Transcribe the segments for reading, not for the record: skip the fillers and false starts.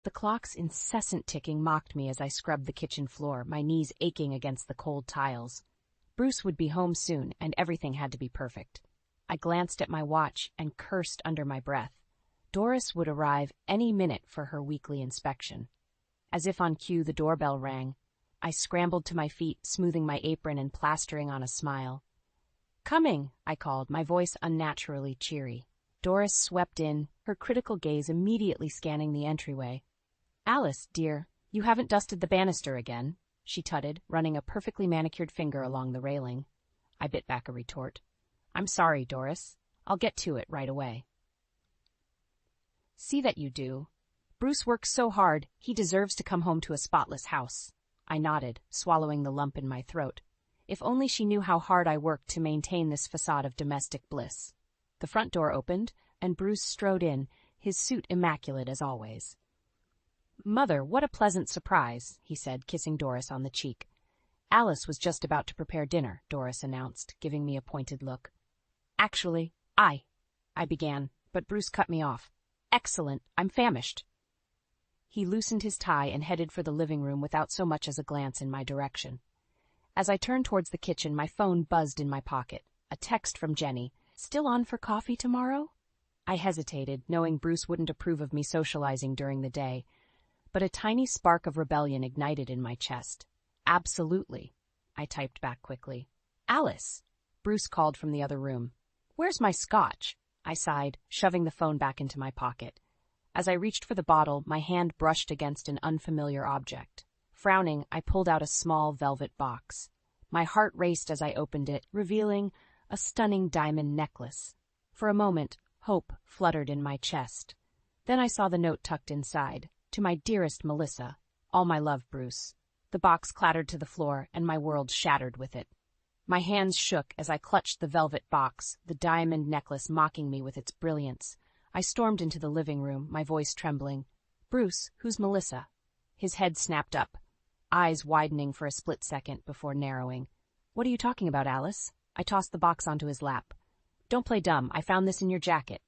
The clock's incessant ticking mocked me as I scrubbed the kitchen floor, my knees aching against the cold tiles. Bruce would be home soon, and everything had to be perfect. I glanced at my watch and cursed under my breath. Doris would arrive any minute for her weekly inspection. As if on cue, the doorbell rang. I scrambled to my feet, smoothing my apron and plastering on a smile. "Coming," I called, my voice unnaturally cheery. Doris swept in, her critical gaze immediately scanning the entryway. "Alice, dear, you haven't dusted the banister again," she tutted, running a perfectly manicured finger along the railing. I bit back a retort. "I'm sorry, Doris. I'll get to it right away." "See that you do. Bruce works so hard, he deserves to come home to a spotless house." I nodded, swallowing the lump in my throat. If only she knew how hard I worked to maintain this facade of domestic bliss. The front door opened, and Bruce strode in, his suit immaculate as always. "Mother, what a pleasant surprise," he said, kissing Doris on the cheek. "Alice was just about to prepare dinner," Doris announced, giving me a pointed look. "Actually, I began, but Bruce cut me off. "Excellent, I'm famished." He loosened his tie and headed for the living room without so much as a glance in my direction. As I turned towards the kitchen, my phone buzzed in my pocket. A text from Jenny. "Still on for coffee tomorrow?" I hesitated, knowing Bruce wouldn't approve of me socializing during the day, but a tiny spark of rebellion ignited in my chest. "Absolutely," I typed back quickly. "Alice," Bruce called from the other room. "Where's my scotch?" I sighed, shoving the phone back into my pocket. As I reached for the bottle, my hand brushed against an unfamiliar object. Frowning, I pulled out a small velvet box. My heart raced as I opened it, revealing a stunning diamond necklace. For a moment, hope fluttered in my chest. Then I saw the note tucked inside. "To my dearest Melissa, all my love, Bruce." The box clattered to the floor, and my world shattered with it. My hands shook as I clutched the velvet box, the diamond necklace mocking me with its brilliance. I stormed into the living room, my voice trembling. "Bruce, who's Melissa?" His head snapped up, eyes widening for a split second before narrowing. "What are you talking about, Alice?" I tossed the box onto his lap. "Don't play dumb. I found this in your jacket."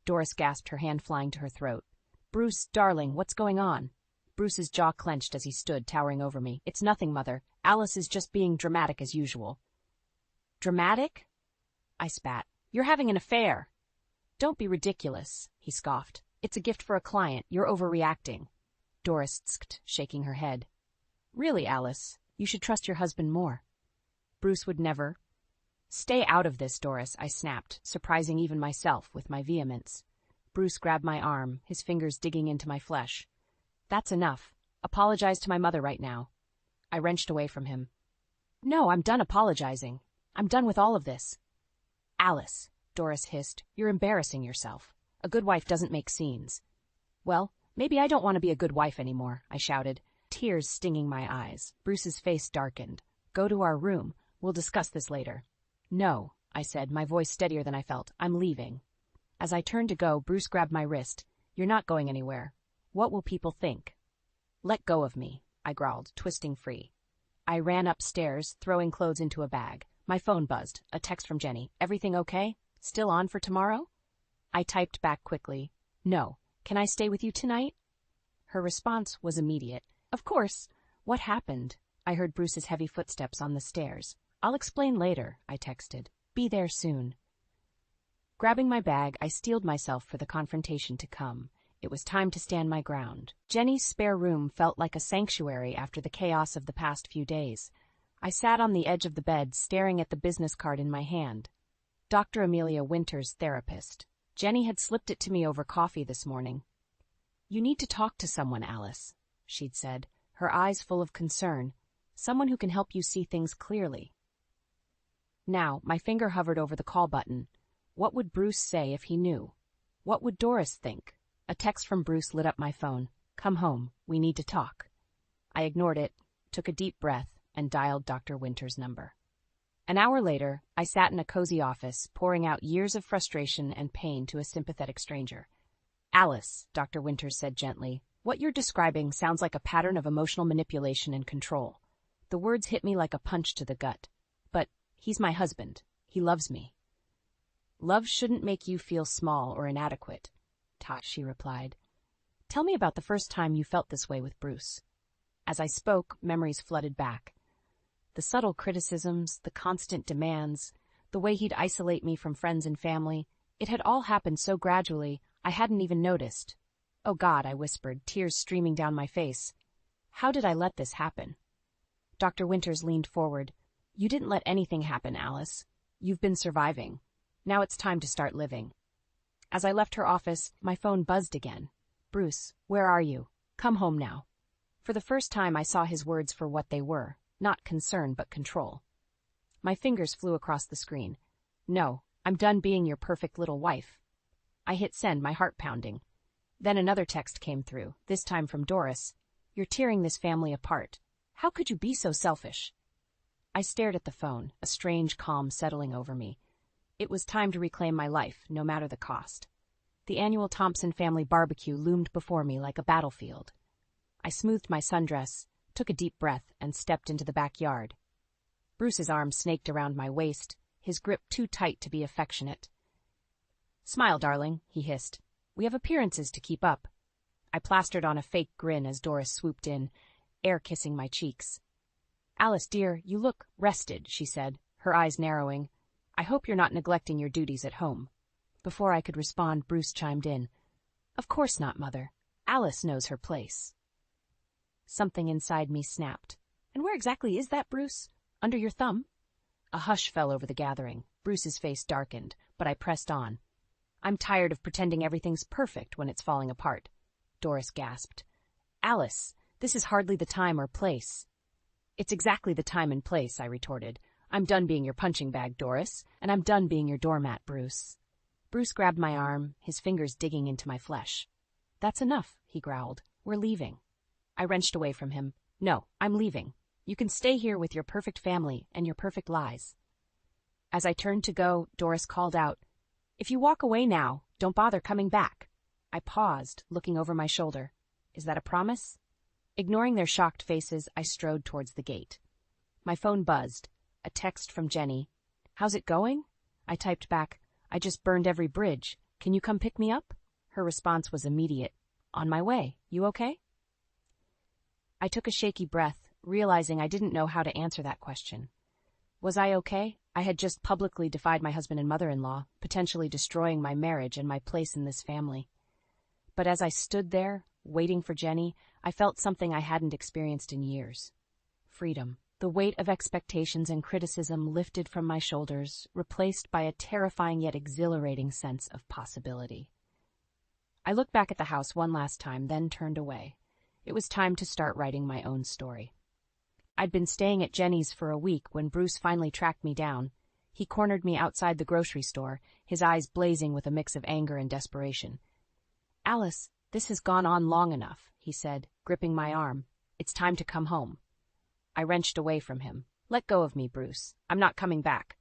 Doris gasped, her hand flying to her throat. "Bruce, darling, what's going on?" Bruce's jaw clenched as he stood, towering over me. "It's nothing, Mother. Alice is just being dramatic as usual." "Dramatic?" I spat. "You're having an affair." "Don't be ridiculous," he scoffed. "It's a gift for a client. You're overreacting." Doris tsked, shaking her head. "Really, Alice, you should trust your husband more." Bruce would never. "Stay out of this, Doris," I snapped, surprising even myself with my vehemence. Bruce grabbed my arm, his fingers digging into my flesh. "That's enough. Apologize to my mother right now." I wrenched away from him. "No, I'm done apologizing. I'm done with all of this." "Alice," Doris hissed, "you're embarrassing yourself. A good wife doesn't make scenes." "Well, maybe I don't want to be a good wife anymore," I shouted, tears stinging my eyes. Bruce's face darkened. "Go to our room. We'll discuss this later." "No," I said, my voice steadier than I felt. "I'm leaving." As I turned to go, Bruce grabbed my wrist. "You're not going anywhere. What will people think?" "Let go of me," I growled, twisting free. I ran upstairs, throwing clothes into a bag. My phone buzzed. A text from Jenny. "Everything okay? Still on for tomorrow?" I typed back quickly. "No. Can I stay with you tonight?" Her response was immediate. "Of course. What happened?" I heard Bruce's heavy footsteps on the stairs. "I'll explain later," I texted. "Be there soon." Grabbing my bag, I steeled myself for the confrontation to come. It was time to stand my ground. Jenny's spare room felt like a sanctuary after the chaos of the past few days. I sat on the edge of the bed, staring at the business card in my hand. Dr. Amelia Winters, therapist. Jenny had slipped it to me over coffee this morning. "You need to talk to someone, Alice," she'd said, her eyes full of concern. "Someone who can help you see things clearly." Now, my finger hovered over the call button. What would Bruce say if he knew? What would Doris think? A text from Bruce lit up my phone. "Come home. We need to talk." I ignored it, took a deep breath, and dialed Dr. Winters' number. An hour later, I sat in a cozy office, pouring out years of frustration and pain to a sympathetic stranger. "Alice," Dr. Winters said gently, "what you're describing sounds like a pattern of emotional manipulation and control." The words hit me like a punch to the gut. "But he's my husband. He loves me." "Love shouldn't make you feel small or inadequate," she replied. Tell me about the first time you felt this way with Bruce. As I spoke, memories flooded back. The subtle criticisms, the constant demands, the way he'd isolate me from friends and family, it had all happened so gradually, I hadn't even noticed. Oh God, I whispered, tears streaming down my face. How did I let this happen? Dr. Winters leaned forward. You didn't let anything happen, Alice. You've been surviving. Now it's time to start living. As I left her office, my phone buzzed again. Bruce, where are you? Come home now. For the first time, I saw his words for what they were, not concern but control. My fingers flew across the screen. No, I'm done being your perfect little wife. I hit send, my heart pounding. Then another text came through, this time from Doris. You're tearing this family apart. How could you be so selfish? I stared at the phone, a strange calm settling over me. It was time to reclaim my life, no matter the cost. The annual Thompson family barbecue loomed before me like a battlefield. I smoothed my sundress, took a deep breath, and stepped into the backyard. Bruce's arm snaked around my waist, his grip too tight to be affectionate. Smile, darling, he hissed. We have appearances to keep up. I plastered on a fake grin as Doris swooped in, air kissing my cheeks. Alice, dear, you look rested, she said, her eyes narrowing. I hope you're not neglecting your duties at home. Before I could respond, Bruce chimed in. Of course not, Mother. Alice knows her place. Something inside me snapped. And where exactly is that, Bruce? Under your thumb? A hush fell over the gathering. Bruce's face darkened, but I pressed on. I'm tired of pretending everything's perfect when it's falling apart. Doris gasped. Alice, this is hardly the time or place. It's exactly the time and place, I retorted. I'm done being your punching bag, Doris, and I'm done being your doormat, Bruce. Bruce grabbed my arm, his fingers digging into my flesh. That's enough, he growled. We're leaving. I wrenched away from him. No, I'm leaving. You can stay here with your perfect family and your perfect lies. As I turned to go, Doris called out, If you walk away now, don't bother coming back. I paused, looking over my shoulder. Is that a promise? Ignoring their shocked faces, I strode towards the gate. My phone buzzed. A text from Jenny. How's it going? I typed back, I just burned every bridge. Can you come pick me up? Her response was immediate. On my way. You okay? I took a shaky breath, realizing I didn't know how to answer that question. Was I okay? I had just publicly defied my husband and mother-in-law, potentially destroying my marriage and my place in this family. But as I stood there, waiting for Jenny, I felt something I hadn't experienced in years. Freedom. The weight of expectations and criticism lifted from my shoulders, replaced by a terrifying yet exhilarating sense of possibility. I looked back at the house one last time, then turned away. It was time to start writing my own story. I'd been staying at Jenny's for a week when Bruce finally tracked me down. He cornered me outside the grocery store, his eyes blazing with a mix of anger and desperation. Alice, this has gone on long enough, he said, gripping my arm. It's time to come home. I wrenched away from him. Let go of me, Bruce. I'm not coming back.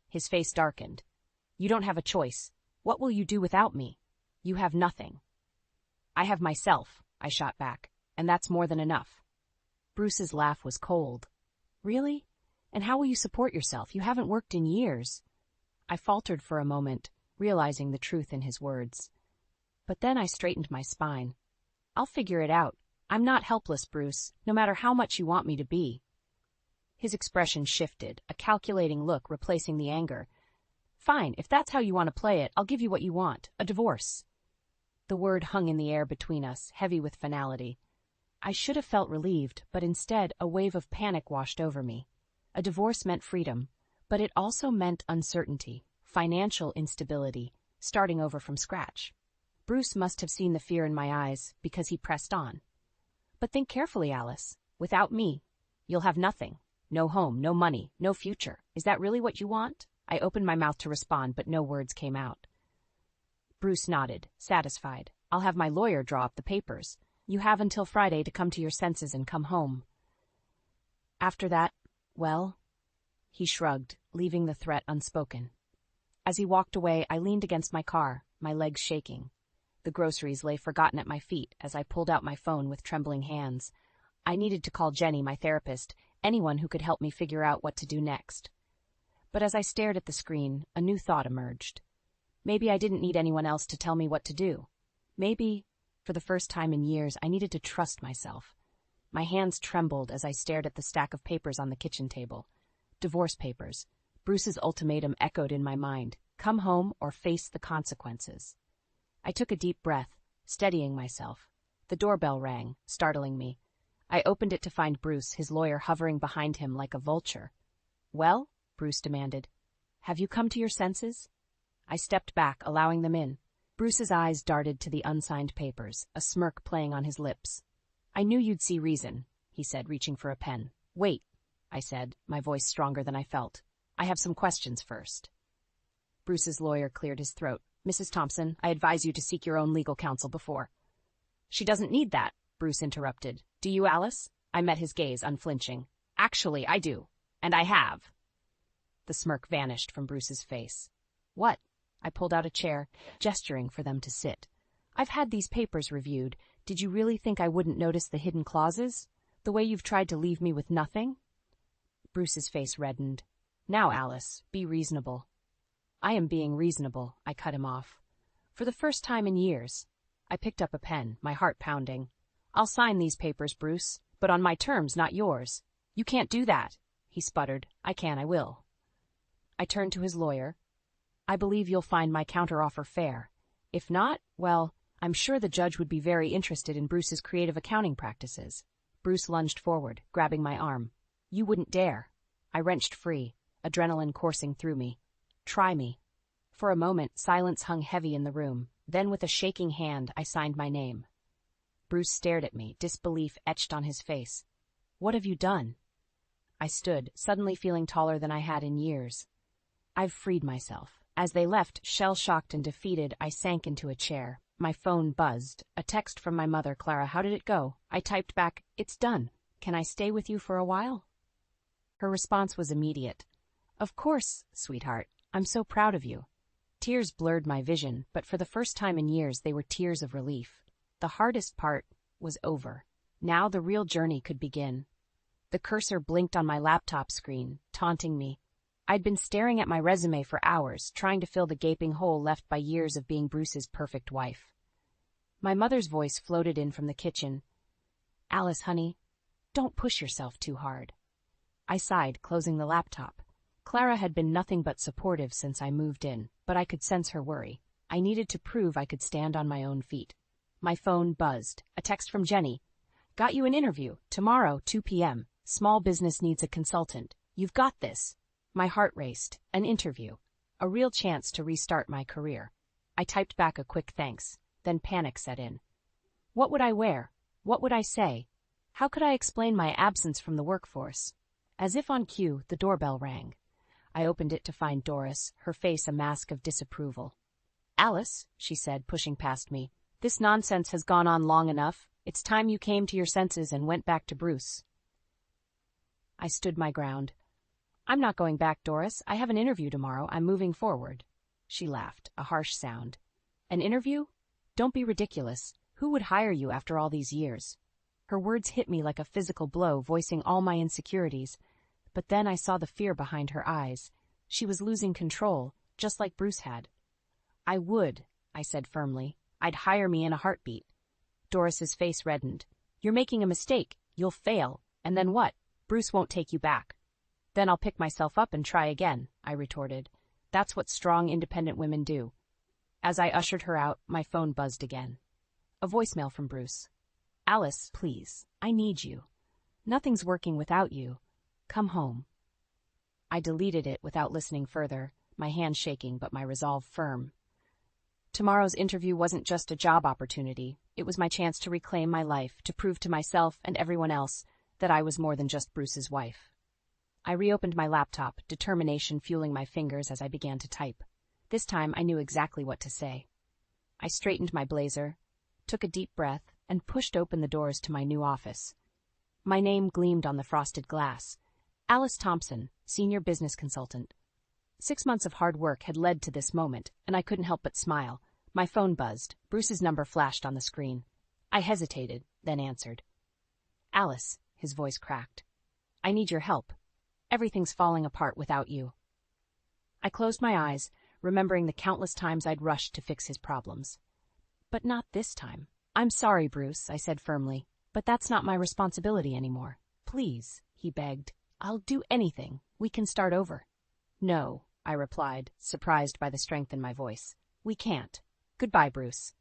His face darkened. You don't have a choice. What will you do without me? You have nothing. I have myself, I shot back, and that's more than enough. Bruce's laugh was cold. Really? And how will you support yourself? You haven't worked in years. I faltered for a moment, realizing the truth in his words. But then I straightened my spine. I'll figure it out. I'm not helpless, Bruce, no matter how much you want me to be. His expression shifted, a calculating look replacing the anger. Fine, if that's how you want to play it, I'll give you what you want, a divorce. The word hung in the air between us, heavy with finality. I should have felt relieved, but instead a wave of panic washed over me. A divorce meant freedom, but it also meant uncertainty, financial instability, starting over from scratch. Bruce must have seen the fear in my eyes, because he pressed on. But think carefully, Alice. Without me, you'll have nothing. No home, no money, no future. Is that really what you want? I opened my mouth to respond, but no words came out. Bruce nodded, satisfied. I'll have my lawyer draw up the papers. You have until Friday to come to your senses and come home. After that, well, he shrugged, leaving the threat unspoken. As he walked away, I leaned against my car, my legs shaking. The groceries lay forgotten at my feet as I pulled out my phone with trembling hands. I needed to call Jenny, my therapist, anyone who could help me figure out what to do next. But as I stared at the screen, a new thought emerged. Maybe I didn't need anyone else to tell me what to do. Maybe For the first time in years, I needed to trust myself. My hands trembled as I stared at the stack of papers on the kitchen table. Divorce papers. Bruce's ultimatum echoed in my mind. Come home or face the consequences. I took a deep breath, steadying myself. The doorbell rang, startling me. I opened it to find Bruce, his lawyer hovering behind him like a vulture. "Well?" Bruce demanded. "Have you come to your senses?" I stepped back, allowing them in. Bruce's eyes darted to the unsigned papers, a smirk playing on his lips. "I knew you'd see reason," he said, reaching for a pen. "Wait," I said, my voice stronger than I felt. "I have some questions first." Bruce's lawyer cleared his throat. "Mrs. Thompson, I advise you to seek your own legal counsel before." "She doesn't need that," Bruce interrupted. "Do you, Alice?" I met his gaze, unflinching. "Actually, I do. And I have." The smirk vanished from Bruce's face. "What?" I pulled out a chair, gesturing for them to sit. "I've had these papers reviewed. Did you really think I wouldn't notice the hidden clauses? The way you've tried to leave me with nothing?" Bruce's face reddened. "Now, Alice, be reasonable." "I am being reasonable," I cut him off. "For the first time in years." I picked up a pen, my heart pounding. "I'll sign these papers, Bruce, but on my terms, not yours." "You can't do that," he sputtered. "I can, I will." I turned to his lawyer. "I believe you'll find my counteroffer fair. If not, well, I'm sure the judge would be very interested in Bruce's creative accounting practices." Bruce lunged forward, grabbing my arm. "You wouldn't dare." I wrenched free, adrenaline coursing through me. "Try me." For a moment, silence hung heavy in the room. Then, with a shaking hand, I signed my name. Bruce stared at me, disbelief etched on his face. "What have you done?" I stood, suddenly feeling taller than I had in years. "I've freed myself." As they left, shell-shocked and defeated, I sank into a chair. My phone buzzed. A text from my mother. "Clara, how did it go?" I typed back, "It's done. Can I stay with you for a while?" Her response was immediate. "Of course, sweetheart. I'm so proud of you." Tears blurred my vision, but for the first time in years they were tears of relief. The hardest part was over. Now the real journey could begin. The cursor blinked on my laptop screen, taunting me. I'd been staring at my resume for hours, trying to fill the gaping hole left by years of being Bruce's perfect wife. My mother's voice floated in from the kitchen. "Alice, honey, don't push yourself too hard." I sighed, closing the laptop. Clara had been nothing but supportive since I moved in, but I could sense her worry. I needed to prove I could stand on my own feet. My phone buzzed. A text from Jenny. "Got you an interview. Tomorrow, 2 p.m. Small business needs a consultant. You've got this." My heart raced. An interview. A real chance to restart my career. I typed back a quick thanks. Then panic set in. What would I wear? What would I say? How could I explain my absence from the workforce? As if on cue, the doorbell rang. I opened it to find Doris, her face a mask of disapproval. "Alice," she said, pushing past me, "this nonsense has gone on long enough. It's time you came to your senses and went back to Bruce." I stood my ground. "I'm not going back, Doris. I have an interview tomorrow. I'm moving forward." She laughed, a harsh sound. "An interview? Don't be ridiculous. Who would hire you after all these years?" Her words hit me like a physical blow, voicing all my insecurities. But then I saw the fear behind her eyes. She was losing control, just like Bruce had. "I would," I said firmly. "I'd hire me in a heartbeat." Doris's face reddened. "You're making a mistake. You'll fail. And then what? Bruce won't take you back." "Then I'll pick myself up and try again," I retorted. "That's what strong, independent women do." As I ushered her out, my phone buzzed again. A voicemail from Bruce. "Alice, please, I need you. Nothing's working without you. Come home." I deleted it without listening further, my hand shaking but my resolve firm. Tomorrow's interview wasn't just a job opportunity. It was my chance to reclaim my life, to prove to myself and everyone else that I was more than just Bruce's wife. I reopened my laptop, determination fueling my fingers as I began to type. This time I knew exactly what to say. I straightened my blazer, took a deep breath, and pushed open the doors to my new office. My name gleamed on the frosted glass. Alice Thompson, Senior Business Consultant. 6 months of hard work had led to this moment, and I couldn't help but smile. My phone buzzed. Bruce's number flashed on the screen. I hesitated, then answered. "Alice," his voice cracked. "I need your help. Everything's falling apart without you." I closed my eyes, remembering the countless times I'd rushed to fix his problems. But not this time. I'm sorry, Bruce, I said firmly, but that's not my responsibility anymore. Please, he begged. I'll do anything. We can start over. No, I replied, surprised by the strength in my voice. We can't. Goodbye, Bruce.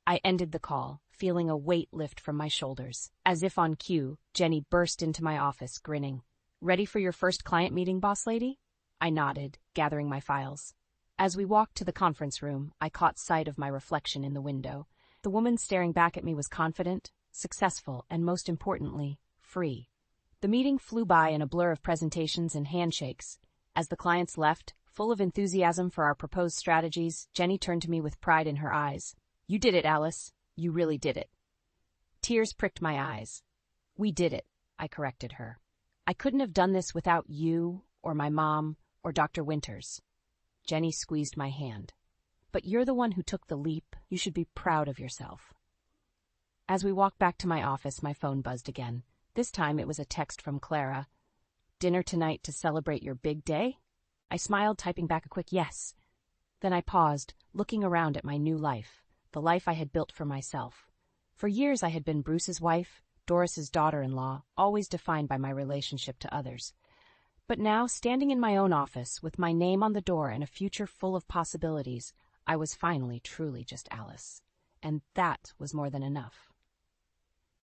I ended the call, feeling a weight lift from my shoulders. As if on cue, Jenny burst into my office, grinning. Ready for your first client meeting, boss lady? I nodded, gathering my files. As we walked to the conference room, I caught sight of my reflection in the window. The woman staring back at me was confident, successful, and most importantly, free. The meeting flew by in a blur of presentations and handshakes. As the clients left, full of enthusiasm for our proposed strategies, Jenny turned to me with pride in her eyes. You did it, Alice. You really did it. Tears pricked my eyes. We did it, I corrected her. I couldn't have done this without you, or my mom, or Dr. Winters. Jenny squeezed my hand. But you're the one who took the leap. You should be proud of yourself. As we walked back to my office, my phone buzzed again. This time it was a text from Clara. Dinner tonight to celebrate your big day? I smiled, typing back a quick yes. Then I paused, looking around at my new life, the life I had built for myself. For years I had been Bruce's wife, Doris's daughter-in-law, always defined by my relationship to others. But now, standing in my own office, with my name on the door and a future full of possibilities, I was finally truly just Alice. And that was more than enough.